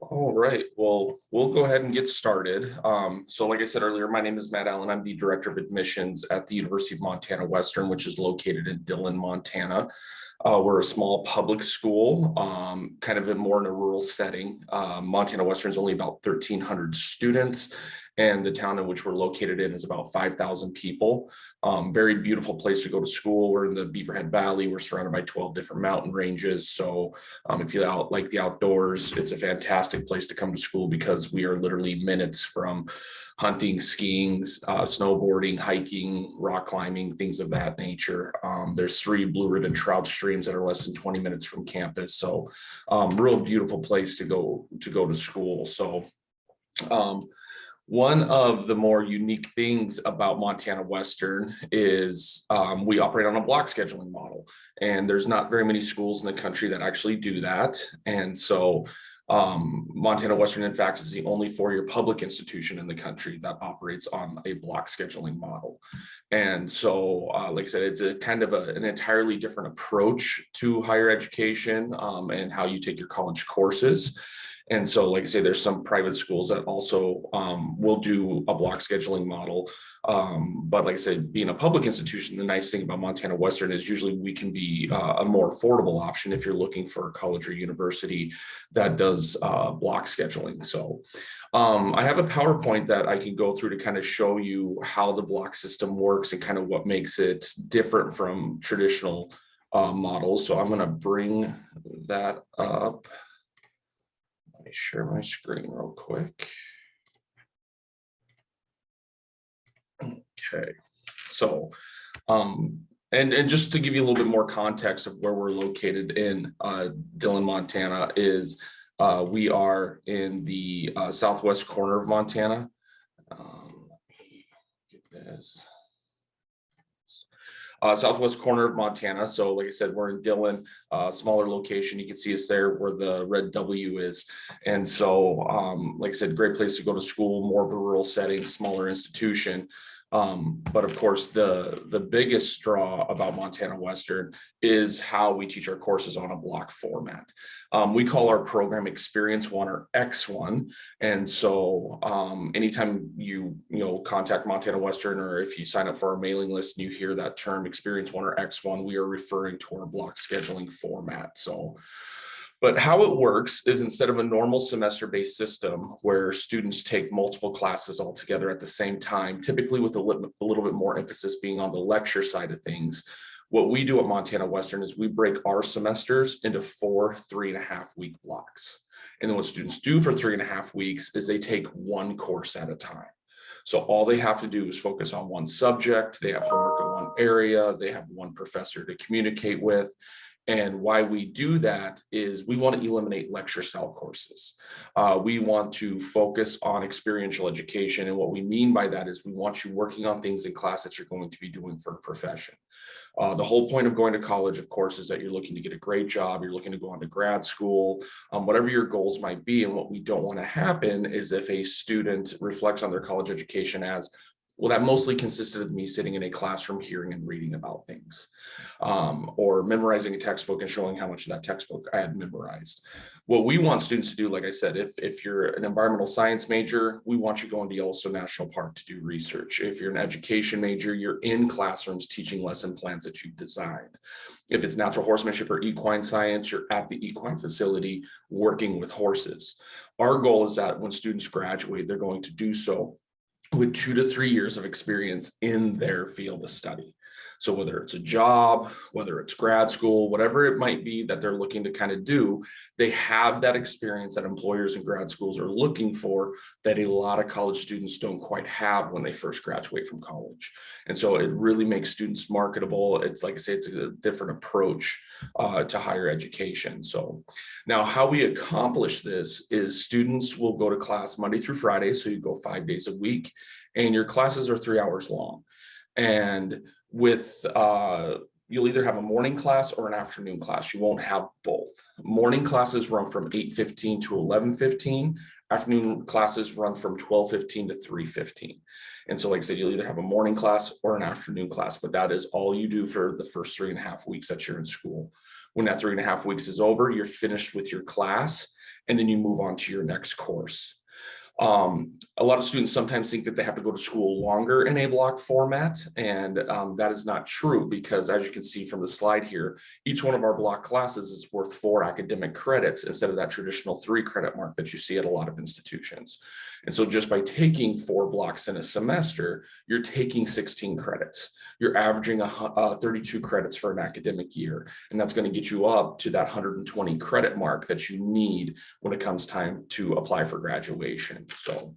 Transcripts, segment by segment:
All right, well, we'll go ahead and get started. So like I said earlier, my name is Matt Allen. I'm the Director of Admissions at the University of Montana Western, which is located in Dillon, Montana. We're a small public school, kind of more in a rural setting. Montana Western is only about 1,300 students, and the town in which we're located in is about 5,000 people. Very beautiful place to go to school. We're in the Beaverhead Valley. We're surrounded by 12 different mountain ranges. So if you like the outdoors, it's a fantastic place to come to school because we are literally minutes from hunting, skiing, snowboarding, hiking, rock climbing, things of that nature. There's 3 blue ribbon trout streams that are less than 20 minutes from campus. So real beautiful place to go to school. So one of the more unique things about Montana Western is we operate on a block scheduling model, and there's not very many schools in the country that actually do that. And so Montana Western, in fact, is the only 4-year public institution in the country that operates on a block scheduling model. And so, like I said, it's a kind of an entirely different approach to higher education and how you take your college courses. And so, like I say, there's some private schools that also will do a block scheduling model. But like I said, being a public institution, the nice thing about Montana Western is usually we can be a more affordable option if you're looking for a college or university that does block scheduling. So I have a PowerPoint that I can go through to kind of show you how the block system works and kind of what makes it different from traditional models. So I'm going to bring that up. Let me share my screen real quick. Okay, so and just to give you a little bit more context of where we're located in Dillon, Montana, is we are in the southwest corner of Montana. Let me get this. Southwest corner of Montana. So like I said, we're in Dillon, smaller location. You can see us there where the red W is. And so, like I said, great place to go to school, more of a rural setting, smaller institution. But of course, the biggest draw about Montana Western is how we teach our courses on a block format. We call our program Experience One or X1. And so anytime you contact Montana Western, or if you sign up for our mailing list and you hear that term Experience One or X1, we are referring to our block scheduling format. So but how it works is instead of a normal semester-based system where students take multiple classes all together at the same time, typically with a little bit more emphasis being on the lecture side of things, what we do at Montana Western is we break our semesters into 4 3.5-week blocks. And then what students do for 3.5 weeks is they take one course at a time. So all they have to do is focus on one subject. They have homework in one area. They have one professor to communicate with. And why we do that is we want to eliminate lecture style courses. We want to focus on experiential education. And what we mean by that is we want you working on things in class that you're going to be doing for a profession. The whole point of going to college, of course, is that you're looking to get a great job. You're looking to go on to grad school, whatever your goals might be. And what we don't want to happen is if a student reflects on their college education as, well, that mostly consisted of me sitting in a classroom, hearing and reading about things, or memorizing a textbook and showing how much of that textbook I had memorized. What we want students to do, like I said, if you're an environmental science major, we want you going to Yellowstone National Park to do research. If you're an education major, you're in classrooms teaching lesson plans that you've designed. If it's natural horsemanship or equine science, you're at the equine facility working with horses. Our goal is that when students graduate, they're going to do so with 2 to 3 years of experience in their field of study. So whether it's a job, whether it's grad school, whatever it might be that they're looking to kind of do, they have that experience that employers and grad schools are looking for that a lot of college students don't quite have when they first graduate from college. And so it really makes students marketable. It's like I say, it's a different approach to higher education. So now how we accomplish this is students will go to class Monday through Friday. So you go 5 days a week and your classes are 3 hours long. And with you'll either have a morning class or an afternoon class. You won't have both. Morning classes run from 8:15 to 11:15. Afternoon classes run from 12:15 to 3:15. And so like I said, you'll either have a morning class or an afternoon class, but that is all you do for the first 3.5 weeks that you're in school. When that 3.5 weeks is over, you're finished with your class. and then you move on to your next course. A lot of students sometimes think that they have to go to school longer in a block format, and that is not true, because as you can see from the slide here, each one of our block classes is worth 4 academic credits instead of that traditional 3 credit mark that you see at a lot of institutions. And so just by taking 4 blocks in a semester, you're taking 16 credits. You're averaging 32 credits for an academic year, and that's going to get you up to that 120 credit mark that you need when it comes time to apply for graduation. So,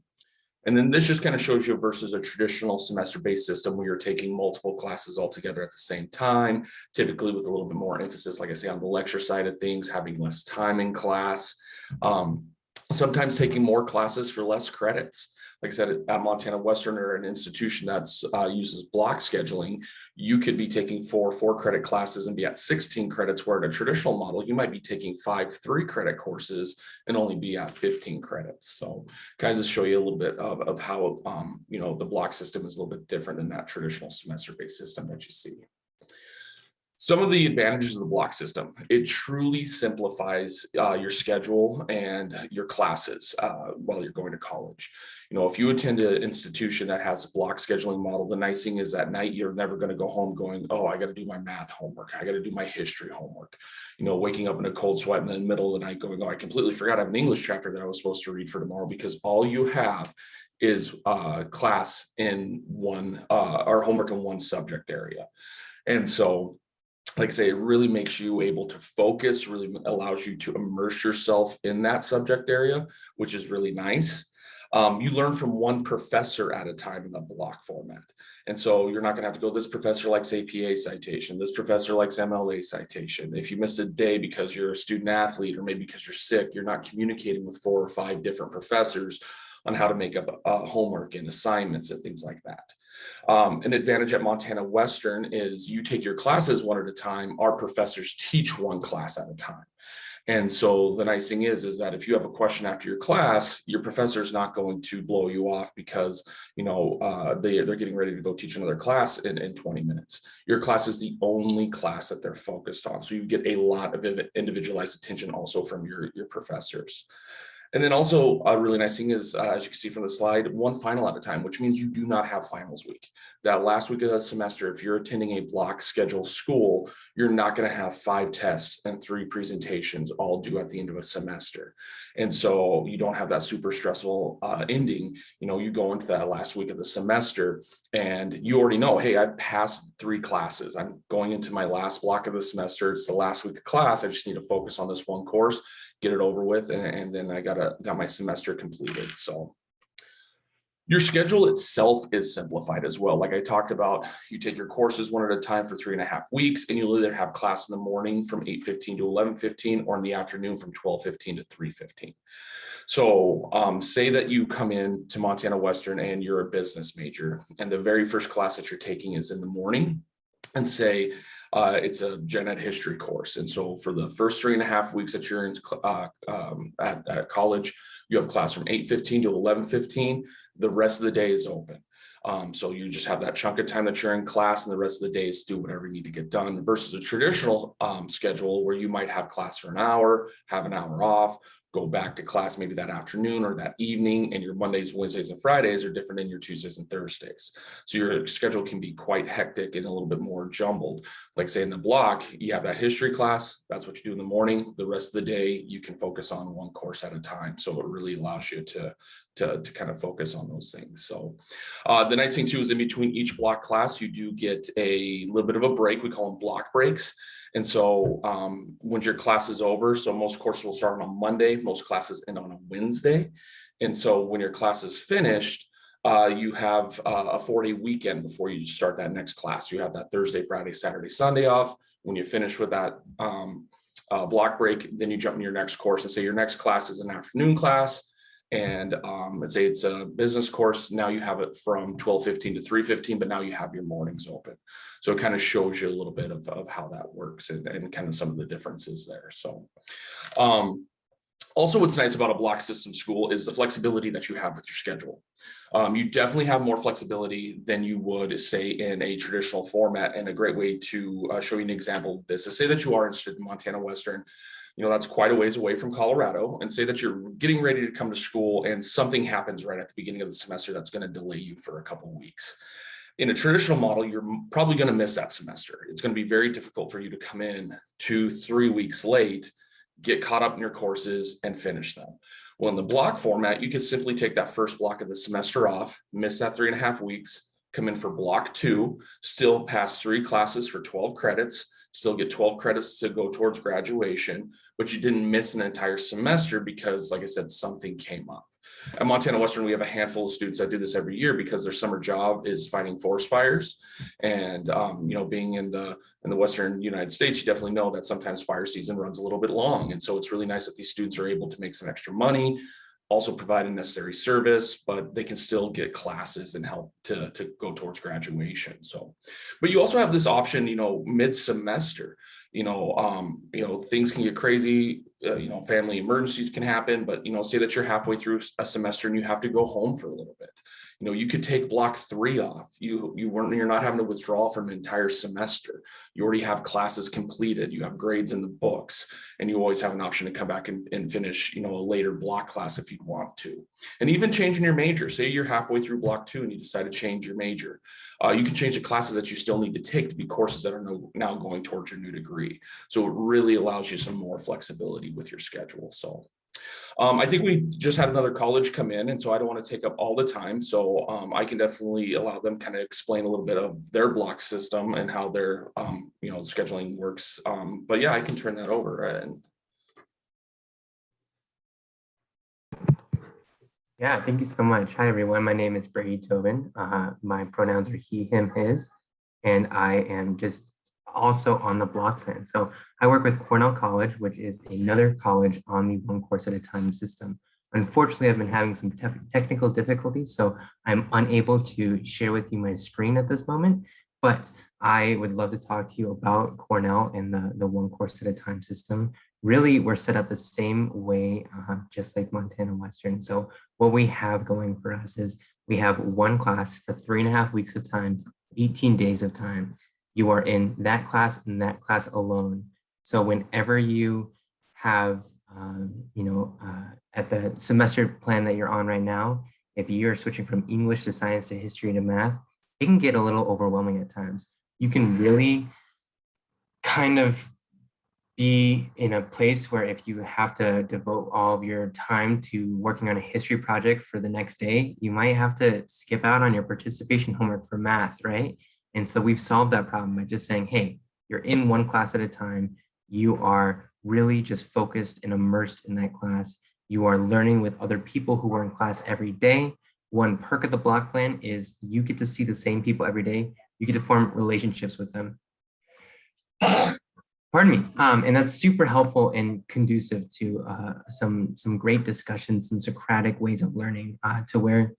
and then this just kind of shows you versus a traditional semester-based system where you're taking multiple classes all together at the same time, typically with a little bit more emphasis, like I say, on the lecture side of things, having less time in class, sometimes taking more classes for less credits. Like I said, at Montana Western, or an institution that's uses block scheduling, you could be taking 4 4-credit classes and be at 16 credits, where in a traditional model, you might be taking 5 3-credit courses and only be at 15 credits. So kind of just show you a little bit of how, the block system is a little bit different than that traditional semester-based system that you see. Some of the advantages of the block system: it truly simplifies your schedule and your classes while you're going to college. If you attend an institution that has a block scheduling model, the nice thing is at night, you're never going to go home going, oh, I got to do my math homework, I got to do my history homework. Waking up in a cold sweat in the middle of the night going, oh, I completely forgot I have an English chapter that I was supposed to read for tomorrow, because all you have is class in one, or homework in one subject area. And so, like I say, it really makes you able to focus, really allows you to immerse yourself in that subject area, which is really nice. You learn from one professor at a time in the block format. And so you're not going to have to go, this professor likes APA citation, this professor likes MLA citation. If you miss a day because you're a student athlete, or maybe because you're sick, you're not communicating with 4 or 5 different professors on how to make up homework and assignments and things like that. An advantage at Montana Western is you take your classes one at a time. Our professors teach one class at a time. And so the nice thing is that if you have a question after your class, your professor is not going to blow you off because, they're getting ready to go teach another class in 20 minutes. Your class is the only class that they're focused on. So you get a lot of individualized attention also from your professors. And then also a really nice thing is, as you can see from the slide, 1 final at a time, which means you do not have finals week. That last week of the semester, if you're attending a block schedule school, you're not going to have 5 tests and 3 presentations all due at the end of a semester. And so you don't have that super stressful ending. You go into that last week of the semester and you already know, hey, I passed 3 classes. I'm going into my last block of the semester. It's the last week of class. I just need to focus on this one course, get it over with, and then I got my semester completed. So your schedule itself is simplified as well. Like I talked about, you take your courses one at a time for 3.5 weeks, and you'll either have class in the morning from 8:15 to 11:15, or in the afternoon from 12:15 to 3:15. So say that you come in to Montana Western and you're a business major, and the very first class that you're taking is in the morning, and say it's a gen ed history course. And so for the first 3.5 weeks that you're in at college, you have class from 8:15 to 11:15. The rest of the day is open. So you just have that chunk of time that you're in class, and the rest of the day is do whatever you need to get done, versus a traditional schedule where you might have class for an hour, have an hour off, go back to class maybe that afternoon or that evening, and your Mondays, Wednesdays, and Fridays are different than your Tuesdays and Thursdays. So your schedule can be quite hectic and a little bit more jumbled. Like say in the block, you have that history class, that's what you do in the morning. The rest of the day, you can focus on one course at a time. So it really allows you to kind of focus on those things. So the nice thing too is in between each block class, you do get a little bit of a break. We call them block breaks. And so when your class is over, so most courses will start on a Monday, most classes end on a Wednesday. And so when your class is finished, you have a 4-day weekend before you start that next class. You have that Thursday, Friday, Saturday, Sunday off. When you finish with that block break, then you jump into your next course, and say your next class is an afternoon class. And let's say it's a business course. Now you have it from 12:15 to 3:15, but now you have your mornings open. So it kind of shows you a little bit of how that works and kind of some of the differences there. So also what's nice about a block system school is the flexibility that you have with your schedule. You definitely have more flexibility than you would say in a traditional format. And a great way to show you an example of this is say that you are interested in Montana Western. That's quite a ways away from Colorado, and say that you're getting ready to come to school and something happens right at the beginning of the semester that's going to delay you for a couple of weeks. In a traditional model, you're probably going to miss that semester. It's going to be very difficult for you to come in 2-3 weeks late, get caught up in your courses, and finish them. Well, in the block format, you could simply take that first block of the semester off, miss that 3.5 weeks, come in for block 2, still pass 3 classes for 12 credits, still get 12 credits to go towards graduation, but you didn't miss an entire semester because, like I said, something came up. At Montana Western, we have a handful of students that do this every year because their summer job is fighting forest fires. And, being in the Western United States, you definitely know that sometimes fire season runs a little bit long. And so it's really nice that these students are able to make some extra money, also providing necessary service, but they can still get classes and help to go towards graduation. So, but you also have this option, mid-semester, things can get crazy, family emergencies can happen, but, say that you're halfway through a semester and you have to go home for a little bit. You could take block 3 off. You're not having to withdraw from an entire semester. You already have classes completed. You have grades in the books, and you always have an option to come back and finish, a later block class if you'd want to. And even changing your major. Say you're halfway through block 2 and you decide to change your major. You can change the classes that you still need to take to be courses that are now going towards your new degree. So it really allows you some more flexibility with your schedule. So I think we just had another college come in, and so I don't want to take up all the time. So I can definitely allow them kind of explain a little bit of their block system and how their scheduling works. But yeah, I can turn that over. Yeah, thank you so much. Hi, everyone. My name is Brady Tobin. My pronouns are he, him, his, and I am just also on the block plan. So I work with Cornell College, which is another college on the one course at a time system. Unfortunately, I've been having some technical difficulties, so I'm unable to share with you my screen at this moment, but I would love to talk to you about Cornell and the one course at a time system. Really, we're set up the same way, just like Montana Western. So what we have going for us is we have one class for 3.5 weeks of time, 18 days of time. You are in that class and that class alone. So whenever you have, at the semester plan that you're on right now, if you're switching from English to science to history to math, it can get a little overwhelming at times. You can really kind of be in a place where if you have to devote all of your time to working on a history project for the next day, you might have to skip out on your participation homework for math, right? And so we've solved that problem by just saying, hey, you're in one class at a time. You are really just focused and immersed in that class. You are learning with other people who are in class every day. One perk of the block plan is you get to see the same people every day. You get to form relationships with them. Pardon me. And that's super helpful and conducive to some great discussions and Socratic ways of learning, to where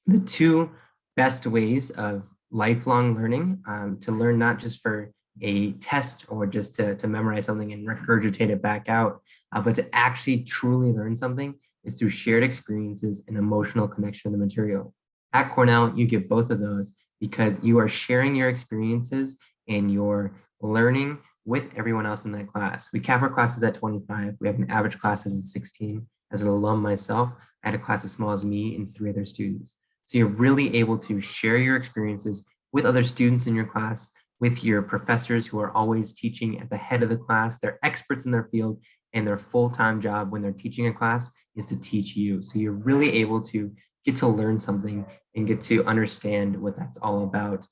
the two best ways of lifelong learning, to learn not just for a test or just to memorize something and regurgitate it back out, but to actually truly learn something is through shared experiences and emotional connection to the material. At Cornell, you get both of those because you are sharing your experiences and your learning with everyone else in that class. We cap our classes at 25. We have an average class as 16. As an alum myself, I had a class as small as me and 3 other students. So you're really able to share your experiences with other students in your class, with your professors who are always teaching at the head of the class. They're experts in their field, and their full-time job when they're teaching a class is to teach you. So you're really able to get to learn something and get to understand what that's all about,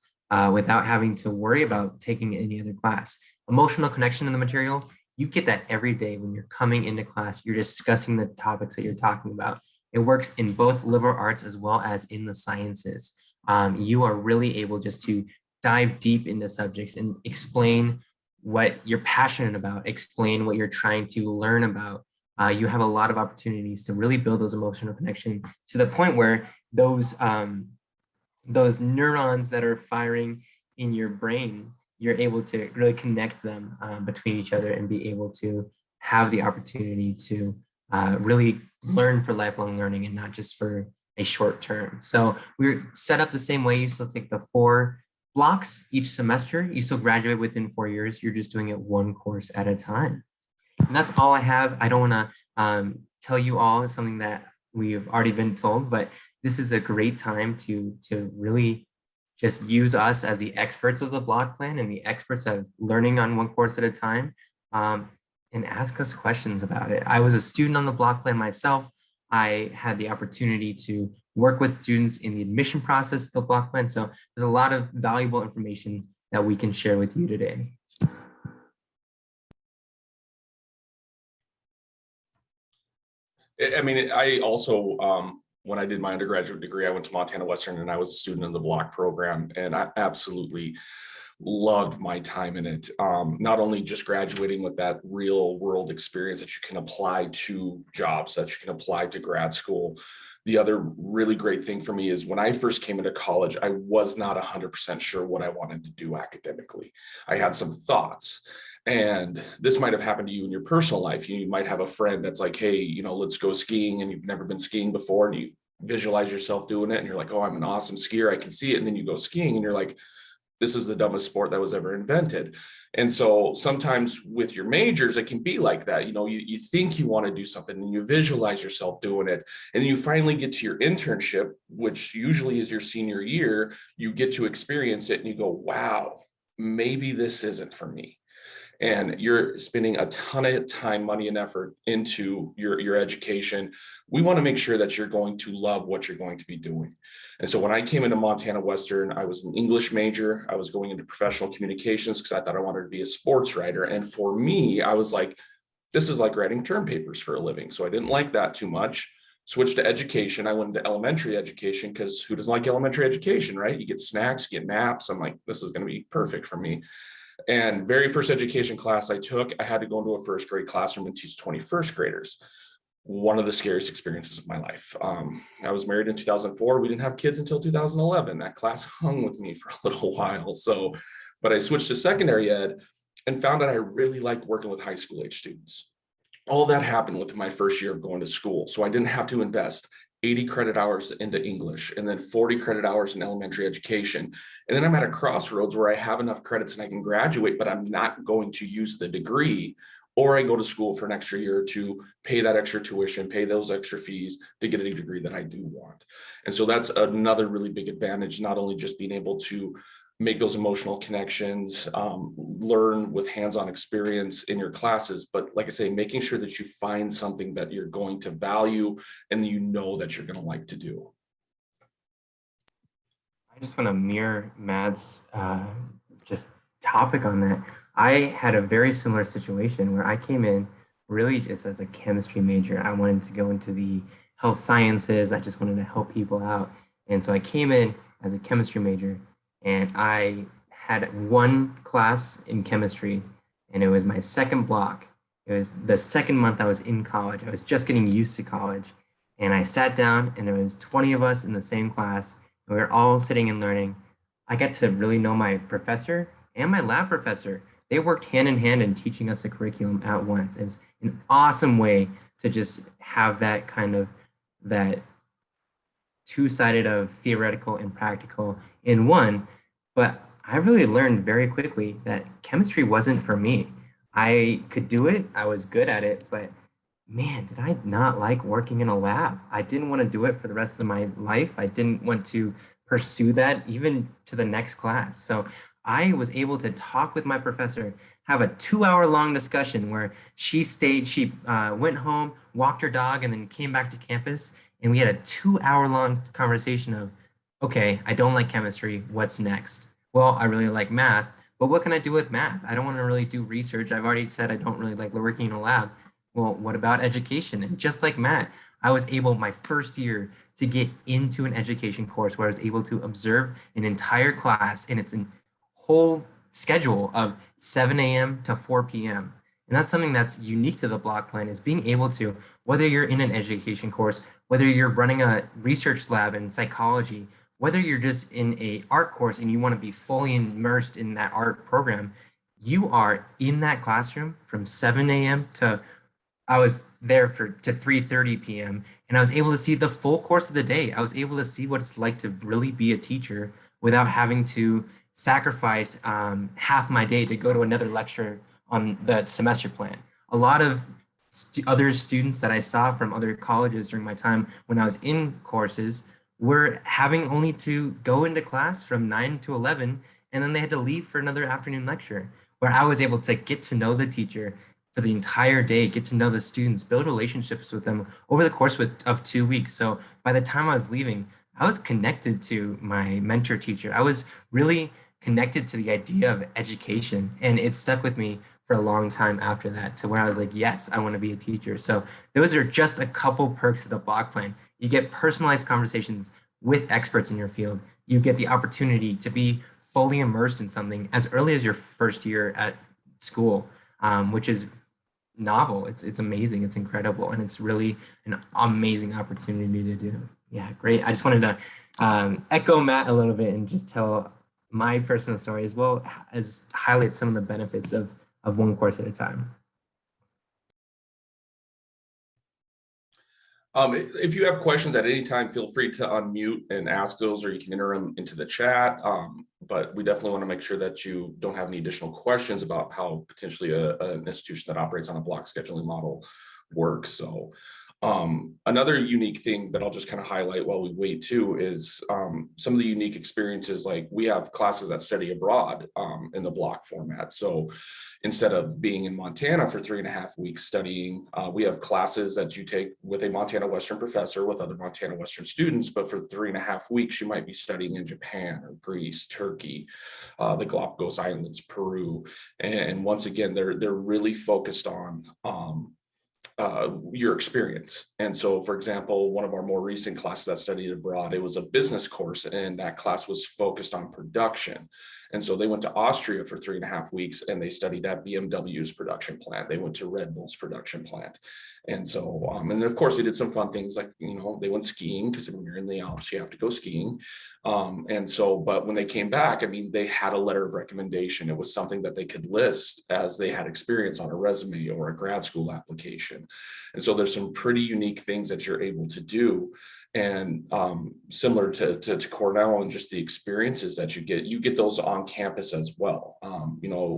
without having to worry about taking any other class. Emotional connection in the material, you get that every day when you're coming into class, you're discussing the topics that you're talking about. It works in both liberal arts as well as in the sciences. You are really able just to dive deep into subjects and explain what you're passionate about, explain what you're trying to learn about. You have a lot of opportunities to really build those emotional connections to the point where those neurons that are firing in your brain, you're able to really connect them between each other and be able to have the opportunity to really learn for lifelong learning and not just for a short term. So we're set up the same way. You still take the 4 blocks each semester. You still graduate within 4 years. You're just doing it one course at a time. And that's all I have. I don't want to tell you all something that we've already been told, but this is a great time to really just use us as the experts of the block plan and the experts of learning on one course at a time, um, and ask us questions about it. I was a student on the block plan myself. I had the opportunity to work with students in the admission process of the block plan. So there's a lot of valuable information that we can share with you today. I mean, I also, when I did my undergraduate degree, I went to Montana Western and I was a student in the block program, and I absolutely loved my time in it. Not only just graduating with that real world experience that you can apply to jobs, that you can apply to grad school. The other really great thing for me is when I first came into college, I was not 100% sure what I wanted to do academically. I had some thoughts. And this might have happened to you in your personal life. You might have a friend that's like, hey, let's go skiing, and you've never been skiing before, and you visualize yourself doing it, and you're like, oh, I'm an awesome skier, I can see it. And then you go skiing and you're like, this is the dumbest sport that was ever invented. And so sometimes with your majors, it can be like that. You think you want to do something and you visualize yourself doing it. And then you finally get to your internship, which usually is your senior year, you get to experience it and you go, wow, maybe this isn't for me. And you're spending a ton of time, money, and effort into your education. We want to make sure that you're going to love what you're going to be doing. And so when I came into Montana Western, I was an English major. I was going into professional communications because I thought I wanted to be a sports writer. And for me, I was like, this is like writing term papers for a living. So I didn't like that too much. Switched to education. I went into elementary education because who doesn't like elementary education, right? You get snacks, you get naps. I'm like, this is going to be perfect for me. And very first education class I took, I had to go into a first grade classroom and teach 21st graders. One of the scariest experiences of my life. I was married in 2004. We didn't have kids until 2011. That class hung with me for a little while. But I switched to secondary ed and found that I really liked working with high school age students. All that happened within my first year of going to school. So I didn't have to invest 80 credit hours into English and then 40 credit hours in elementary education. And then I'm at a crossroads where I have enough credits and I can graduate, but I'm not going to use the degree, or I go to school for an extra year to pay that extra tuition, pay those extra fees to get a degree that I do want. And so that's another really big advantage, not only just being able to make those emotional connections, learn with hands-on experience in your classes, but like I say, making sure that you find something that you're going to value and that you're going to like to do. I just want to mirror Matt's just topic on that. I had a very similar situation where I came in really just as a chemistry major. I wanted to go into the health sciences. I just wanted to help people out. And so I came in as a chemistry major, and I had one class in chemistry, and it was my second block. It was the second month I was in college. I was just getting used to college. And I sat down, and there was 20 of us in the same class. And we were all sitting and learning. I got to really know my professor and my lab professor. They worked hand in hand in teaching us the curriculum at once. It was an awesome way to just have that kind of that two-sided of theoretical and practical in one. But I really learned very quickly that chemistry wasn't for me. I could do it, I was good at it, but man, did I not like working in a lab. I didn't want to do it for the rest of my life. I didn't want to pursue that even to the next class. So I was able to talk with my professor, have a 2-hour long discussion where she went home, walked her dog, and then came back to campus. And we had a 2-hour long conversation of, okay, I don't like chemistry. What's next? Well, I really like math, but what can I do with math? I don't want to really do research. I've already said I don't really like working in a lab. Well, what about education? And just like Matt, I was able my first year to get into an education course where I was able to observe an entire class in its whole schedule of 7 a.m. to 4 p.m. And that's something that's unique to the block plan, is being able to, whether you're in an education course, whether you're running a research lab in psychology, whether you're just in a art course and you want to be fully immersed in that art program, you are in that classroom from 7 a.m. to I was there to 3:30 p.m. and I was able to see the full course of the day. I was able to see what it's like to really be a teacher without having to sacrifice half my day to go to another lecture on the semester plan. a lot of other students that I saw from other colleges during my time when I was in courses were having only to go into class from 9 to 11, and then they had to leave for another afternoon lecture, where I was able to get to know the teacher for the entire day, get to know the students, build relationships with them over the course of 2 weeks. So by the time I was leaving, I was connected to my mentor teacher. I was really connected to the idea of education, and it stuck with me for a long time after that, to where I was like, yes, I want to be a teacher. So those are just a couple perks of the block plan. You get personalized conversations with experts in your field. You get the opportunity to be fully immersed in something as early as your first year at school, which is novel. It's amazing. It's incredible, and it's really an amazing opportunity to do. Yeah, great. I just wanted to echo Matt a little bit and just tell my personal story as well as highlight some of the benefits of one course at a time. If you have questions at any time, feel free to unmute and ask those, or you can enter them into the chat. But we definitely want to make sure that you don't have any additional questions about how potentially an institution that operates on a block scheduling model works. So another unique thing that I'll just kind of highlight while we wait too is some of the unique experiences. Like, we have classes that study abroad in the block format. So instead of being in Montana for 3.5 weeks studying, we have classes that you take with a Montana Western professor with other Montana Western students, but for 3.5 weeks, you might be studying in Japan or Greece, Turkey, the Galapagos Islands, Peru. And once again, they're really focused on your experience. And so, for example, one of our more recent classes that studied abroad, it was a business course, and that class was focused on production. And so they went to Austria for 3.5 weeks, and they studied at BMW's production plant. They went to Red Bull's production plant. And so, and of course, they did some fun things, like, they went skiing, because when you're in the Alps, you have to go skiing. And so, but when they came back, I mean, they had a letter of recommendation. It was something that they could list as they had experience on a resume or a grad school application. And so there's some pretty unique things that you're able to do. And similar to Cornell and just the experiences that you get those on campus as well.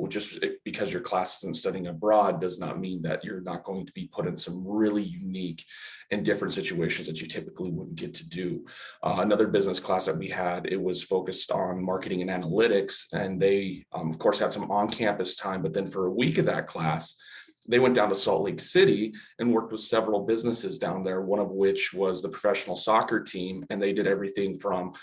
Just because your class isn't studying abroad does not mean that you're not going to be put in some really unique and different situations that you typically wouldn't get to do. Another business class that we had, it was focused on marketing and analytics, and they of course had some on-campus time, but then for a week of that class, they went down to Salt Lake City and worked with several businesses down there, one of which was the professional soccer team. And they did everything from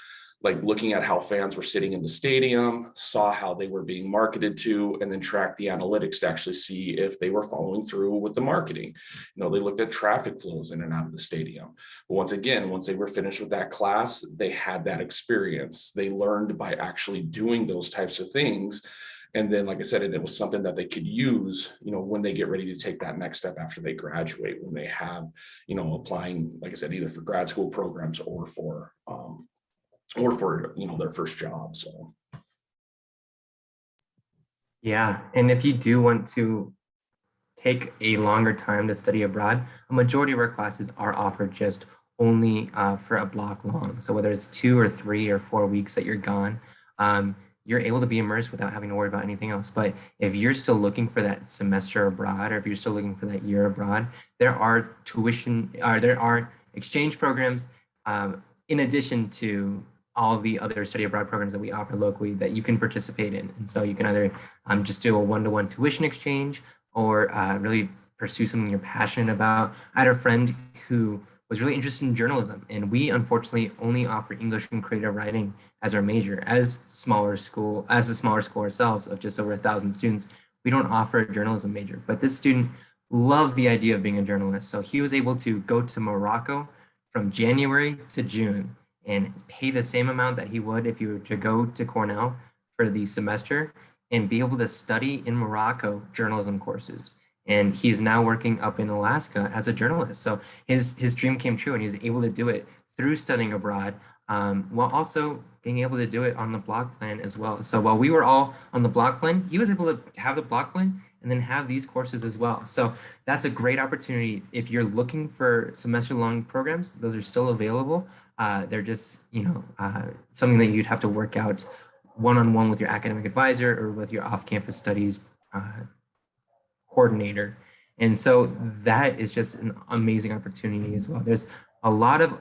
like looking at how fans were sitting in the stadium, saw how they were being marketed to, and then tracked the analytics to actually see if they were following through with the marketing. They looked at traffic flows in and out of the stadium. But once again, once they were finished with that class, they had that experience. They learned by actually doing those types of things. And then, like I said, it was something that they could use, when they get ready to take that next step after they graduate, when they have, applying, like I said, either for grad school programs or for their first job. So. Yeah, and if you do want to take a longer time to study abroad, a majority of our classes are offered just only for a block long. So whether it's 2 or 3 or 4 weeks that you're gone, you're able to be immersed without having to worry about anything else. But if you're still looking for that semester abroad, or if you're still looking for that year abroad, there are exchange programs in addition to all the other study abroad programs that we offer locally that you can participate in. And so you can either just do a one-to-one tuition exchange, or really pursue something you're passionate about. I had a friend who was really interested in journalism, and we unfortunately only offer English and creative writing as our major. As a smaller school ourselves of just over 1,000 students, we don't offer a journalism major. But this student loved the idea of being a journalist, so he was able to go to Morocco from January to June and pay the same amount that he would if you were to go to Cornell for the semester, and be able to study in Morocco journalism courses. And he's now working up in Alaska as a journalist. So his dream came true, and he's able to do it through studying abroad, while also being able to do it on the block plan as well. So while we were all on the block plan, he was able to have the block plan and then have these courses as well. So that's a great opportunity. If you're looking for semester-long programs, those are still available. They're just, something that you'd have to work out one-on-one with your academic advisor or with your off-campus studies coordinator. And so that is just an amazing opportunity as well. There's a lot of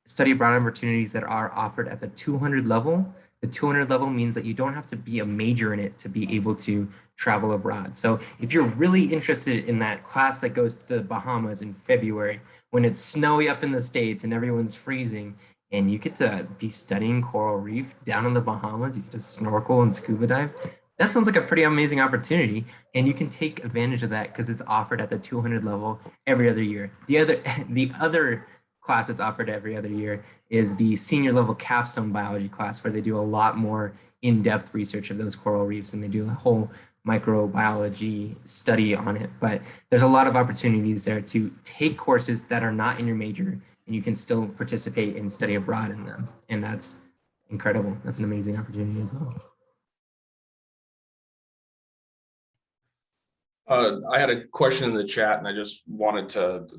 study abroad opportunities that are offered at the 200 level. The 200 level means that you don't have to be a major in it to be able to travel abroad. So if you're really interested in that class that goes to the Bahamas in February, when it's snowy up in the States and everyone's freezing, and you get to be studying coral reef down in the Bahamas, you get to snorkel and scuba dive. That sounds like a pretty amazing opportunity, and you can take advantage of that because it's offered at the 200 level every other year. The other classes offered every other year is the senior level capstone biology class, where they do a lot more in-depth research of those coral reefs and they do a whole microbiology study on it. But there's a lot of opportunities there to take courses that are not in your major and you can still participate and study abroad in them. And that's incredible. That's an amazing opportunity as well. I had a question in the chat and I just wanted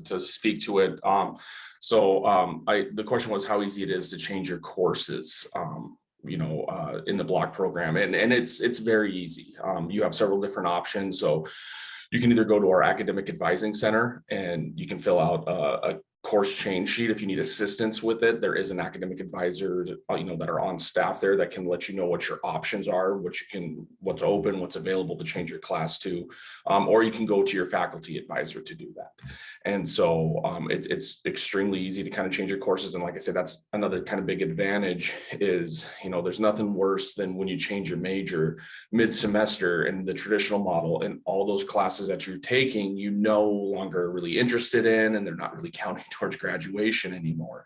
to speak to it. The question was how easy it is to change your courses, in the block program. And it's very easy. You have several different options. So you can either go to our academic advising center and you can fill out a course change sheet. If you need assistance with it, there is an academic advisor, that are on staff there that can let you know what your options are, what's open, what's available to change your class to, or you can go to your faculty advisor to do that. And so it's extremely easy to kind of change your courses. And like I said, that's another kind of big advantage is, there's nothing worse than when you change your major mid-semester in the traditional model and all those classes that you're taking, no longer really interested in, and they're not really counting towards graduation anymore.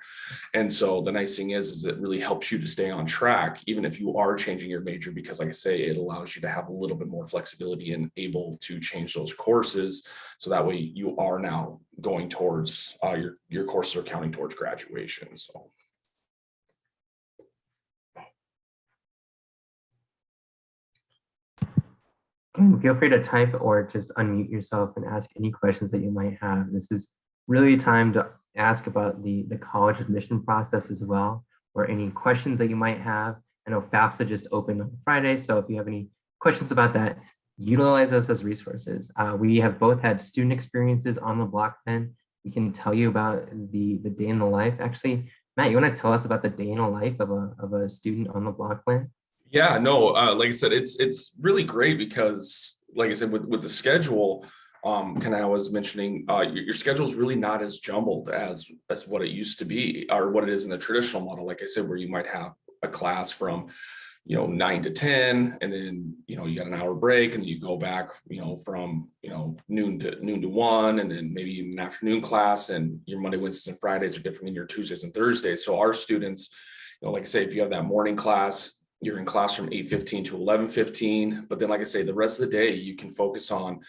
And so the nice thing is it really helps you to stay on track, even if you are changing your major, because like I say, it allows you to have a little bit more flexibility and able to change those courses. So that way you are now going towards your courses are counting towards graduation. So. Feel free to type or just unmute yourself and ask any questions that you might have. This is really time to ask about the college admission process as well, or any questions that you might have. I know FAFSA just opened on Friday, so if you have any questions about that, utilize us as resources. We have both had student experiences on the block pen. We can tell you about the day in the life. Actually, Matt, you want to tell us about the day in the life of a student on the block plan? Yeah, no, like I said, it's really great because, like I said, with the schedule, kind of I was mentioning, your schedule is really not as jumbled as what it used to be, or what it is in the traditional model. Like I said, where you might have a class from 9 to 10, and then you got an hour break, and then you go back from noon to 1, and then maybe an afternoon class, and your Monday, Wednesdays, and Fridays are different than your Tuesdays and Thursdays. So our students, like I say, if you have that morning class, you're in class from 8:15 to 11:15, but then like I say, the rest of the day you can focus on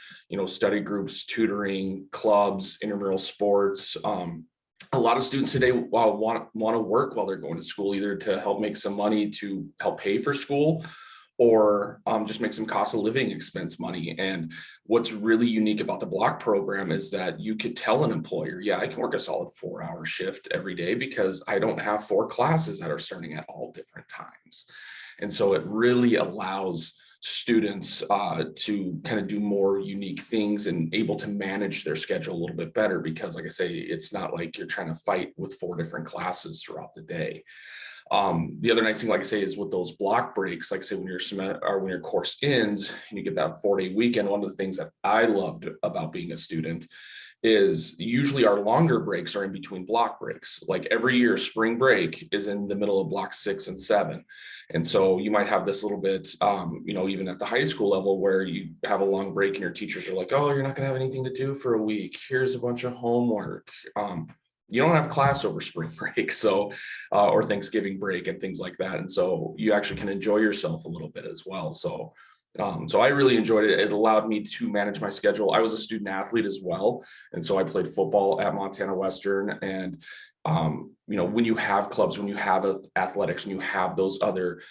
study groups, tutoring, clubs, intramural sports. A lot of students today want to work while they're going to school, either to help make some money to help pay for school, or just make some cost of living expense money. And what's really unique about the block program is that you could tell an employer, yeah, I can work a solid 4-hour shift every day because I don't have 4 classes that are starting at all different times. And so it really allows students to kind of do more unique things and able to manage their schedule a little bit better, because like I say, it's not like you're trying to fight with 4 different classes throughout the day. The other nice thing, like I say, is with those block breaks, like I say, when your course ends and you get that 4-day weekend, one of the things that I loved about being a student is usually our longer breaks are in between block breaks. Like every year, spring break is in the middle of block 6 and 7. And so you might have this little bit, even at the high school level, where you have a long break and your teachers are like, oh, you're not going to have anything to do for a week. Here's a bunch of homework. You don't have class over spring break, so or Thanksgiving break and things like that. And so you actually can enjoy yourself a little bit as well. So I really enjoyed it. It allowed me to manage my schedule. I was a student athlete as well. And so I played football at Montana Western. And, when you have clubs, when you have athletics, and you have those other,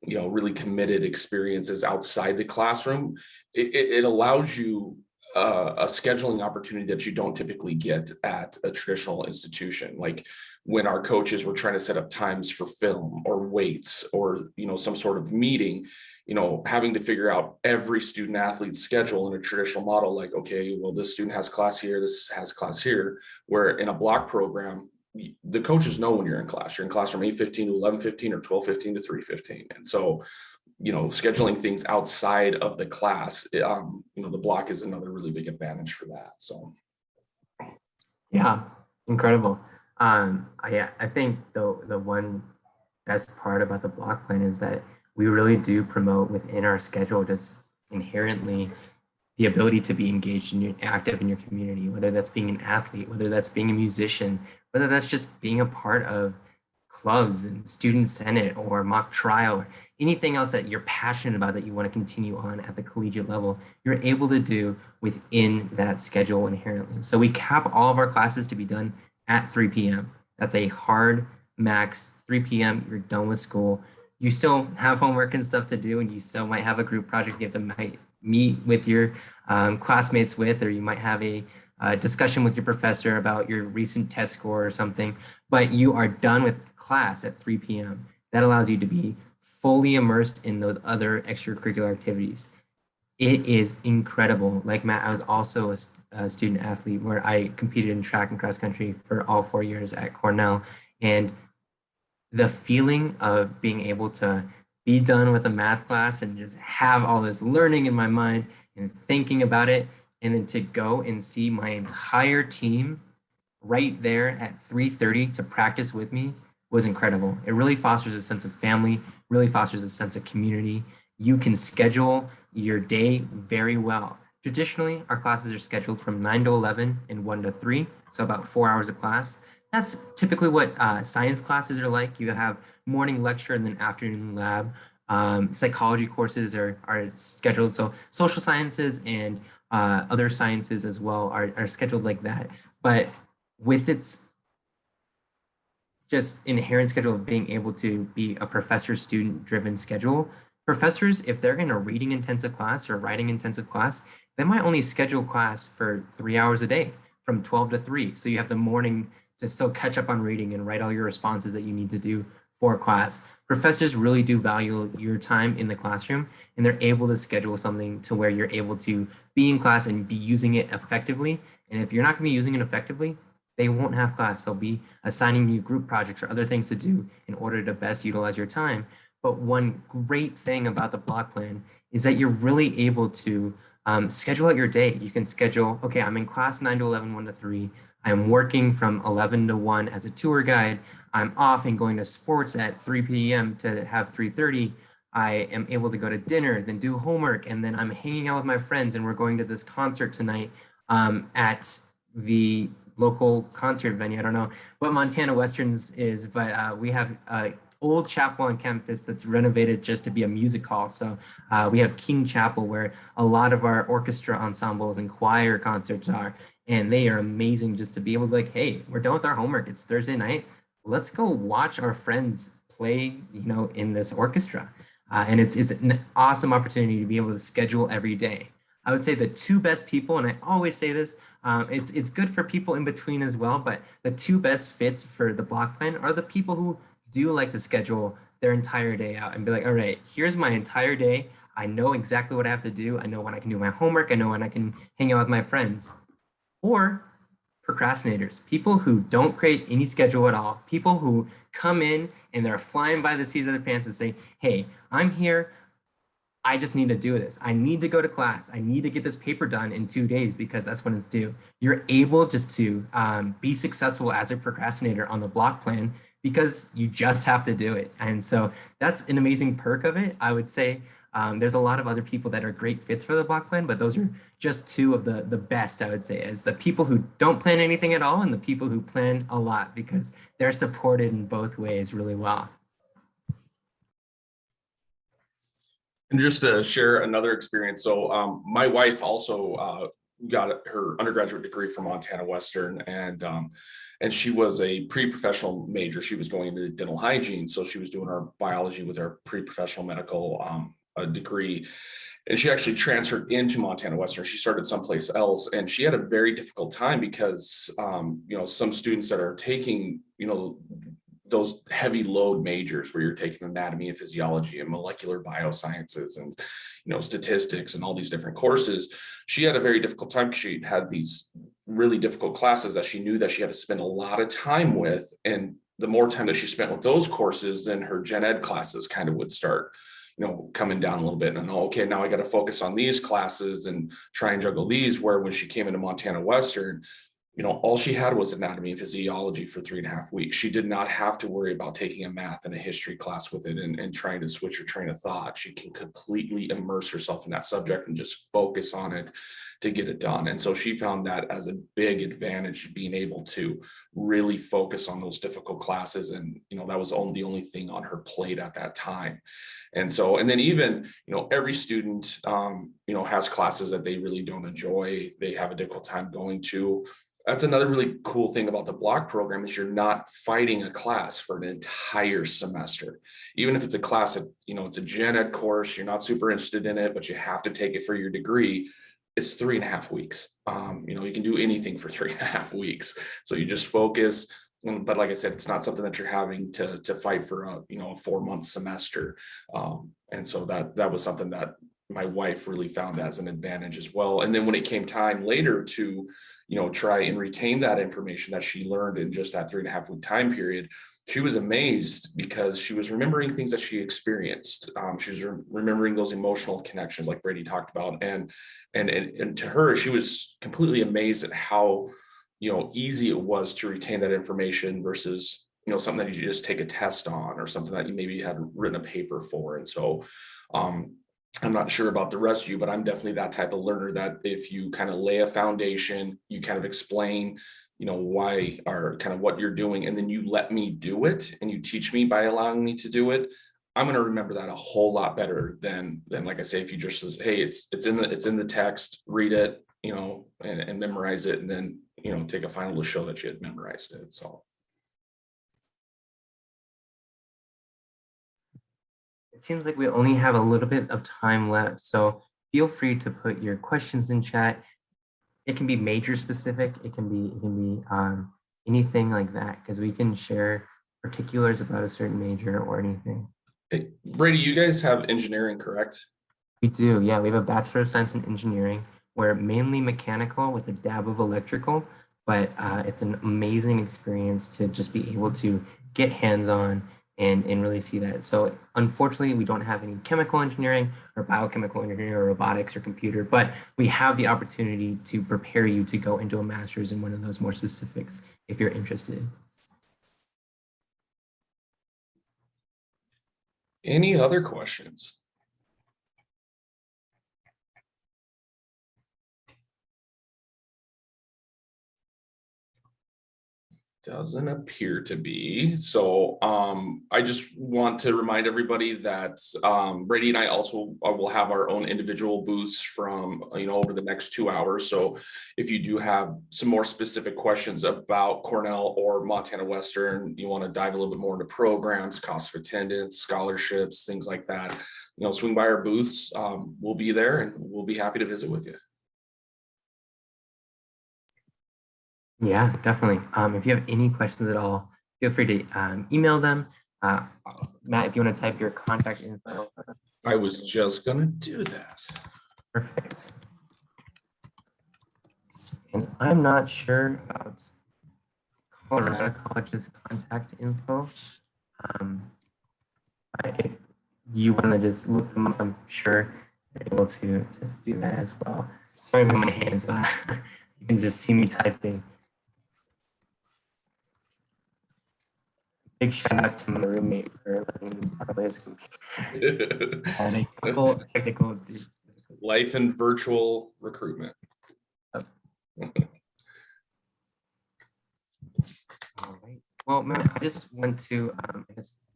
really committed experiences outside the classroom, it allows you a scheduling opportunity that you don't typically get at a traditional institution. Like when our coaches were trying to set up times for film or weights or, some sort of meeting, having to figure out every student athlete's schedule in a traditional model, like, okay, well, this student has class here, this has class here, where in a block program, the coaches know when you're in class. You're in class from 8:15 to 11:15 or 12:15 to 3:15. And so, scheduling things outside of the class, the block is another really big advantage for that. So Yeah, incredible. I think the one best part about the block plan is that we really do promote within our schedule just inherently the ability to be engaged and active in your community, whether that's being an athlete, whether that's being a musician, whether that's just being a part of clubs and student senate or mock trial or anything else that you're passionate about that you want to continue on at the collegiate level, you're able to do within that schedule inherently. So we cap all of our classes to be done at 3 p.m. That's a hard max. 3 p.m. You're done with school. You still have homework and stuff to do, and you still might have a group project you have to meet with your classmates with, or you might have a discussion with your professor about your recent test score or something, but you are done with class at 3 p.m. That allows you to be fully immersed in those other extracurricular activities. It is incredible. Like Matt, I was also a student athlete where I competed in track and cross country for all 4 years at Cornell. And the feeling of being able to be done with a math class and just have all this learning in my mind and thinking about it, and then to go and see my entire team right there at 3:30 to practice with me was incredible. It really fosters a sense of family, really fosters a sense of community. You can schedule your day very well. Traditionally, our classes are scheduled from 9 to 11 and 1 to 3, so about 4 hours of class. That's typically what science classes are like. You have morning lecture and then afternoon lab. Psychology courses are scheduled. So social sciences and other sciences as well are scheduled like that. But with its just inherent schedule of being able to be a professor student driven schedule, professors, if they're in a reading intensive class or writing intensive class, they might only schedule class for 3 hours a day from 12 to 3. So you have the morning to still catch up on reading and write all your responses that you need to do for class. Professors really do value your time in the classroom, and they're able to schedule something to where you're able to be in class and be using it effectively. And if you're not going to be using it effectively, they won't have class. They'll be assigning you group projects or other things to do in order to best utilize your time. But one great thing about the block plan is that you're really able to schedule out your day. You can schedule, okay, I'm in class 9 to 11, 1 to 3. I'm working from 11 to 1 as a tour guide. I'm off and going to sports at 3 p.m. to have 3:30. I am able to go to dinner, then do homework, and then I'm hanging out with my friends and we're going to this concert tonight at the local concert venue. I don't know what Montana Westerns is, but we have an old chapel on campus that's renovated just to be a music hall. So we have King Chapel where a lot of our orchestra ensembles and choir concerts are, and they are amazing just to be able to like, hey, we're done with our homework. It's Thursday night. Let's go watch our friends play, in this orchestra. And it's an awesome opportunity to be able to schedule every day. I would say the two best people, and I always say this, it's good for people in between as well, but the two best fits for the block plan are the people who do like to schedule their entire day out and be like, all right, here's my entire day. I know exactly what I have to do. I know when I can do my homework. I know when I can hang out with my friends. Or procrastinators, people who don't create any schedule at all, people who come in and they're flying by the seat of their pants and say, hey, I'm here. I just need to do this. I need to go to class. I need to get this paper done in 2 days because that's when it's due. You're able just to be successful as a procrastinator on the block plan because you just have to do it. And so that's an amazing perk of it. I would say there's a lot of other people that are great fits for the block plan, but those are just two of the best, I would say, is the people who don't plan anything at all and the people who plan a lot because they're supported in both ways really well. And just to share another experience, so my wife also got her undergraduate degree from Montana Western, and she was a pre-professional major. She was going into dental hygiene, so she was doing our biology with our pre-professional medical degree. and she actually transferred into Montana Western. She started someplace else, and she had a very difficult time because, some students that are taking, those heavy load majors where you're taking anatomy and physiology and molecular biosciences and, statistics and all these different courses, she had a very difficult time because she had these really difficult classes that she knew that she had to spend a lot of time with. And the more time that she spent with those courses, then her gen ed classes kind of would start, coming down a little bit. And okay, now I got to focus on these classes and try and juggle these. Where when she came into Montana Western, all she had was anatomy and physiology for 3.5 weeks. She did not have to worry about taking a math and a history class with it and trying to switch her train of thought. She can completely immerse herself in that subject and just focus on it to get it done. And so she found that as a big advantage, being able to really focus on those difficult classes. And, that was the only thing on her plate at that time. And so, and then even, every student, has classes that they really don't enjoy, they have a difficult time going to. That's another really cool thing about the block program is you're not fighting a class for an entire semester. Even if it's a class that, it's a gen ed course, you're not super interested in it, but you have to take it for your degree. It's 3.5 weeks. You can do anything for 3.5 weeks. So you just focus. But like I said, it's not something that you're having to fight for a 4-month semester. And so that was something that my wife really found as an advantage as well. And then when it came time later to, try and retain that information that she learned in just that 3.5 week time period, she was amazed because she was remembering things that she experienced. She was remembering those emotional connections like Brady talked about. And to her, she was completely amazed at how, easy it was to retain that information versus, something that you just take a test on or something that you maybe had written a paper for. And so, I'm not sure about the rest of you, but I'm definitely that type of learner that if you kind of lay a foundation, you kind of explain, why or kind of what you're doing, and then you let me do it and you teach me by allowing me to do it, I'm going to remember that a whole lot better than like I say, if you just says, hey, it's in the text, read it, and memorize it, and then, take a final to show that you had memorized it. So. It seems like we only have a little bit of time left, so feel free to put your questions in chat. It can be major specific. It can be anything like that, because we can share particulars about a certain major or anything. Hey, Brady, you guys have engineering, correct? We do, yeah. We have a Bachelor of Science in Engineering. We're mainly mechanical with a dab of electrical, but it's an amazing experience to just be able to get hands-on and really see that. So unfortunately, we don't have any chemical engineering or biochemical engineering or robotics or computer, but we have the opportunity to prepare you to go into a master's in one of those more specifics if you're interested. Any other questions? Doesn't appear to be. So I just want to remind everybody that Brady and I also will have our own individual booths from, over the next 2 hours. So if you do have some more specific questions about Cornell or Montana Western, you want to dive a little bit more into programs, cost of attendance, scholarships, things like that, swing by our booths. We'll be there and we'll be happy to visit with you. Yeah, definitely. If you have any questions at all, feel free to email them. Matt, if you want to type your contact info. I was just going to do that. Perfect. And I'm not sure about Colorado College's contact info. But if you want to just look them up, I'm sure you're able to do that as well. Sorry about my hands. You can just see me typing. Big shout out to my roommate for letting me borrow his computer. Technical. Life and virtual recruitment. All right. Well, Matt, I just want to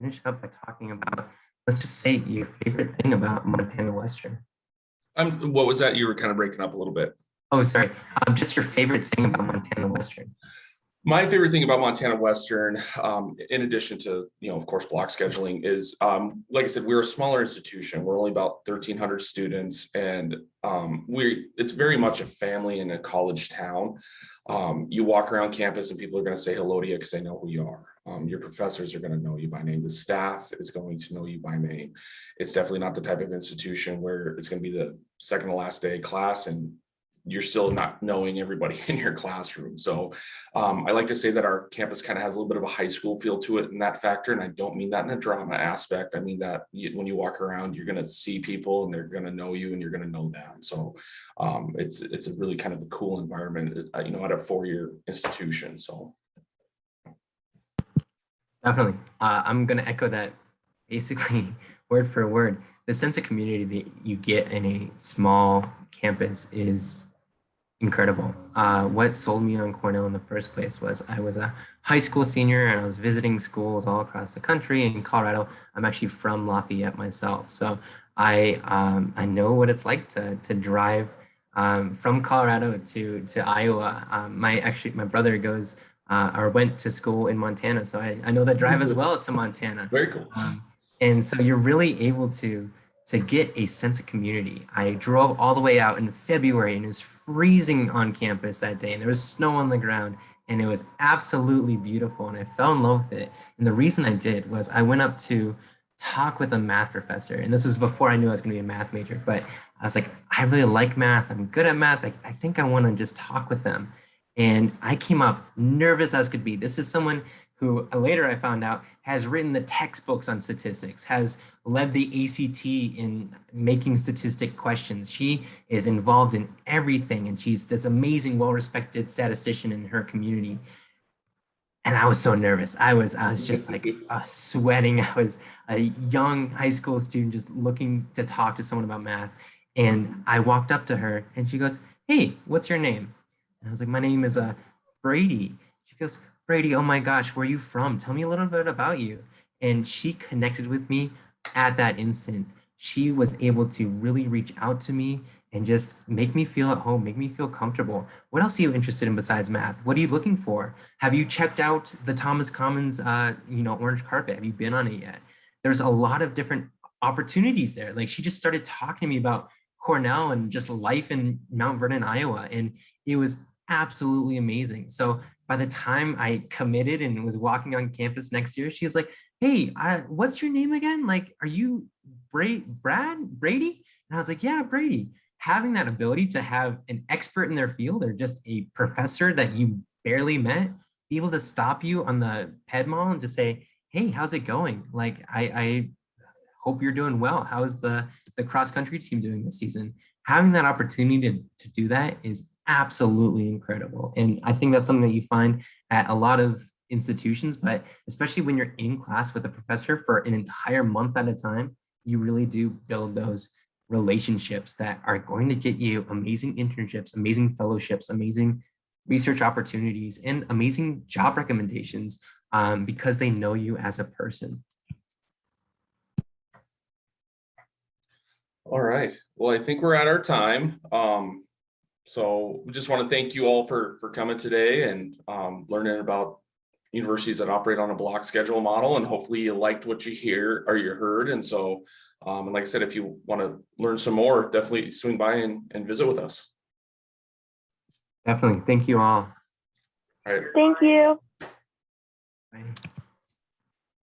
finish up by talking about, let's just say, your favorite thing about Montana Western. What was that? You were kind of breaking up a little bit. Oh, sorry. Just your favorite thing about Montana Western. My favorite thing about Montana Western, in addition to, of course, block scheduling is, like I said, we're a smaller institution. We're only about 1,300 students, and it's very much a family in a college town. You walk around campus and people are going to say hello to you because they know who you are. Your professors are going to know you by name. The staff is going to know you by name. It's definitely not the type of institution where it's going to be the second to last day of class and you're still not knowing everybody in your classroom. So I like to say that our campus kind of has a little bit of a high school feel to it in that factor. And I don't mean that in a drama aspect. I mean that when you walk around, you're going to see people and they're going to know you and you're going to know them. So it's a really kind of a cool environment, at a 4-year institution. So. Definitely. I'm going to echo that basically word for word. The sense of community that you get in a small campus is incredible. What sold me on Cornell in the first place was I was a high school senior and I was visiting schools all across the country. In Colorado, I'm actually from Lafayette myself. So I know what it's like to drive from Colorado to Iowa. My brother goes or went to school in Montana. So I know that drive as well to Montana. Very cool. And so you're really able to get a sense of community. I drove all the way out in February and it was freezing on campus that day and there was snow on the ground and it was absolutely beautiful and I fell in love with it. And the reason I did was I went up to talk with a math professor, and this was before I knew I was going to be a math major, but I was like, I really like math. I'm good at math. I think I want to just talk with them. And I came up nervous as could be. This is someone who later I found out has written the textbooks on statistics, has led the ACT in making statistic questions. She is involved in everything, and she's this amazing, well-respected statistician in her community. And I was so nervous. I was just like sweating. I was a young high school student just looking to talk to someone about math. And I walked up to her and she goes, "Hey, what's your name?" And I was like, "My name is Brady." She goes, "Brady, oh my gosh, where are you from? Tell me a little bit about you." And she connected with me at that instant. She was able to really reach out to me and just make me feel at home, make me feel comfortable. What else are you interested in besides math? What are you looking for? Have you checked out the Thomas Commons, orange carpet? Have you been on it yet? There's a lot of different opportunities there. Like she just started talking to me about Cornell and just life in Mount Vernon, Iowa. And it was absolutely amazing. So by the time I committed and was walking on campus next year, she was like, "Hey, what's your name again? Like, are you Brady?" And I was like, "Yeah, Brady." Having that ability to have an expert in their field or just a professor that you barely met, be able to stop you on the ped mall and just say, "Hey, how's it going? Like, I hope you're doing well. How's the cross country team doing this season?" Having that opportunity to do that is absolutely incredible. And I think that's something that you find at a lot of institutions, but especially when you're in class with a professor for an entire month at a time, you really do build those relationships that are going to get you amazing internships, amazing fellowships, amazing research opportunities, and amazing job recommendations because they know you as a person. All right. Well, I think we're at our time. So we just want to thank you all for coming today and learning about universities that operate on a block schedule model. And hopefully you liked what you hear or you heard. And so, and like I said, if you want to learn some more, definitely swing by and visit with us. Definitely. Thank you all. All right. Thank you. Bye.